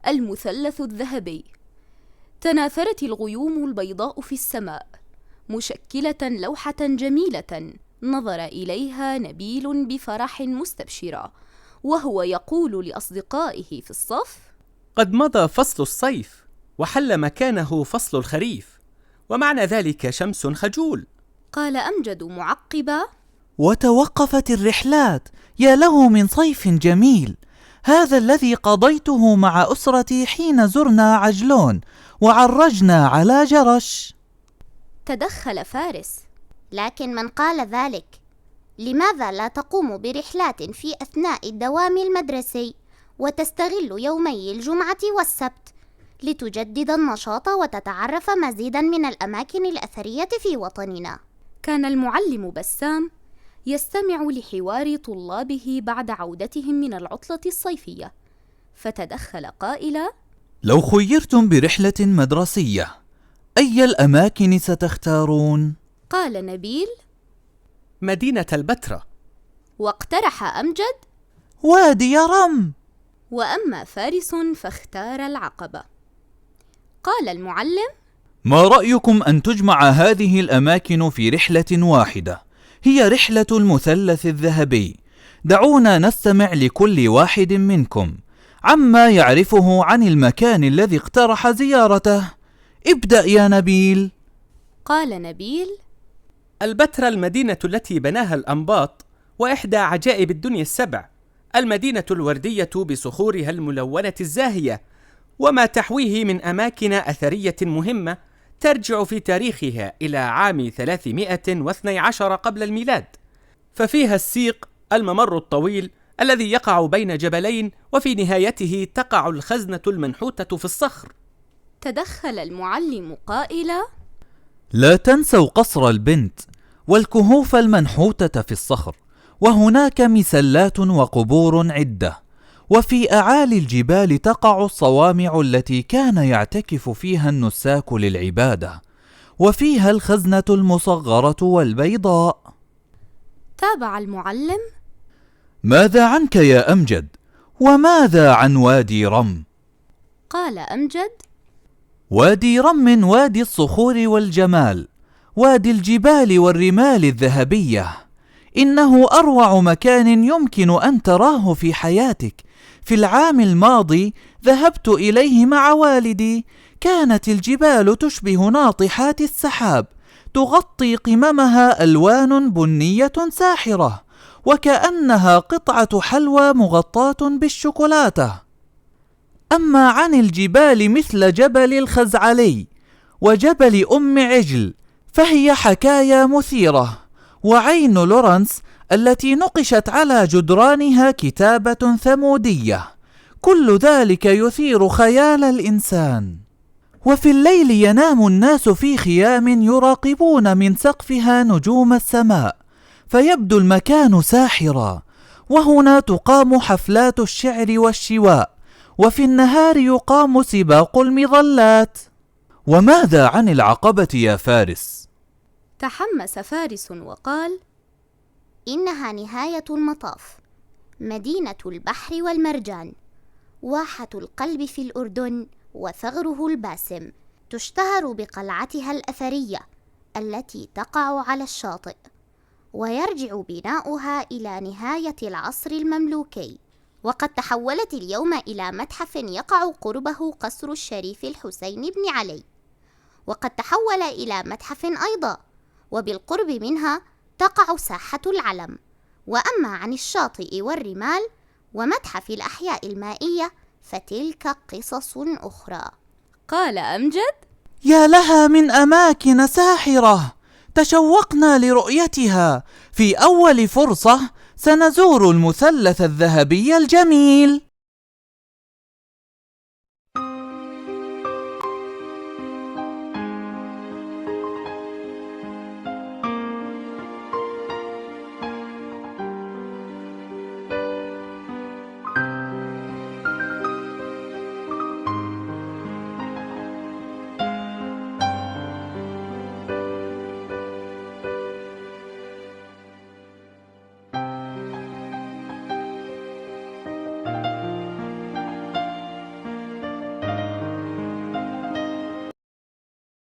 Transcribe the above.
المثلث الذهبي. تناثرت الغيوم البيضاء في السماء مشكلة لوحة جميلة نظر إليها نبيل بفرح مستبشرا، وهو يقول لأصدقائه في الصف: قد مضى فصل الصيف وحل مكانه فصل الخريف، ومعنى ذلك شمس خجول. قال أمجد معقبا: وتوقفت الرحلات، يا له من صيف جميل، هذا الذي قضيته مع أسرتي حين زرنا عجلون وعرجنا على جرش. تدخل فارس: لكن من قال ذلك، لماذا لا تقوم برحلات في أثناء الدوام المدرسي وتستغل يومي الجمعة والسبت لتجدد النشاط وتتعرف مزيدا من الأماكن الأثرية في وطننا؟ كان المعلم بسام يستمع لحوار طلابه بعد عودتهم من العطلة الصيفية، فتدخل قائلا: لو خيرتم برحلة مدرسية أي الأماكن ستختارون؟ قال نبيل: مدينة البتراء. واقترح أمجد: وادي رم. وأما فارس فاختار العقبة. قال المعلم: ما رأيكم أن تجمع هذه الأماكن في رحلة واحدة؟ هي رحلة المثلث الذهبي. دعونا نستمع لكل واحد منكم عما يعرفه عن المكان الذي اقترح زيارته. ابدأ يا نبيل. قال نبيل: البتراء المدينة التي بناها الأنباط، وإحدى عجائب الدنيا السبع، المدينة الوردية بصخورها الملونة الزاهية، وما تحويه من أماكن أثرية مهمة ترجع في تاريخها إلى عام 312 قبل الميلاد. ففيها السيق، الممر الطويل الذي يقع بين جبلين، وفي نهايته تقع الخزنة المنحوتة في الصخر. تدخل المعلم قائلا: لا تنسوا قصر البنت والكهوف المنحوتة في الصخر، وهناك مسلات وقبور عدة، وفي أعالي الجبال تقع الصوامع التي كان يعتكف فيها النساك للعبادة، وفيها الخزنة المصغرة والبيضاء. تابع المعلم: ماذا عنك يا أمجد؟ وماذا عن وادي رم؟ قال أمجد: وادي رم وادي الصخور والجمال، وادي الجبال والرمال الذهبية. إنه أروع مكان يمكن أن تراه في حياتك. في العام الماضي ذهبت إليه مع والدي. كانت الجبال تشبه ناطحات السحاب، تغطي قممها ألوان بنية ساحرة، وكأنها قطعة حلوى مغطاة بالشوكولاتة. أما عن الجبال مثل جبل الخزعلي وجبل أم عجل فهي حكاية مثيرة، وعين لورنس التي نقشت على جدرانها كتابة ثمودية، كل ذلك يثير خيال الإنسان. وفي الليل ينام الناس في خيام يراقبون من سقفها نجوم السماء، فيبدو المكان ساحرا. وهنا تقام حفلات الشعر والشواء، وفي النهار يقام سباق المظلات. وماذا عن العقبة يا فارس؟ تحمس فارس وقال: إنها نهاية المطاف، مدينة البحر والمرجان، واحة القلب في الأردن وثغره الباسم، تشتهر بقلعتها الأثرية التي تقع على الشاطئ، ويرجع بناؤها إلى نهاية العصر المملوكي، وقد تحولت اليوم إلى متحف يقع قربه قصر الشريف الحسين بن علي، وقد تحول إلى متحف أيضا، وبالقرب منها تقع ساحة العلم. وأما عن الشاطئ والرمال ومتحف الأحياء المائية فتلك قصص أخرى. قال أمجد: يا لها من أماكن ساحرة، تشوقنا لرؤيتها. في أول فرصة سنزور المثلث الذهبي الجميل.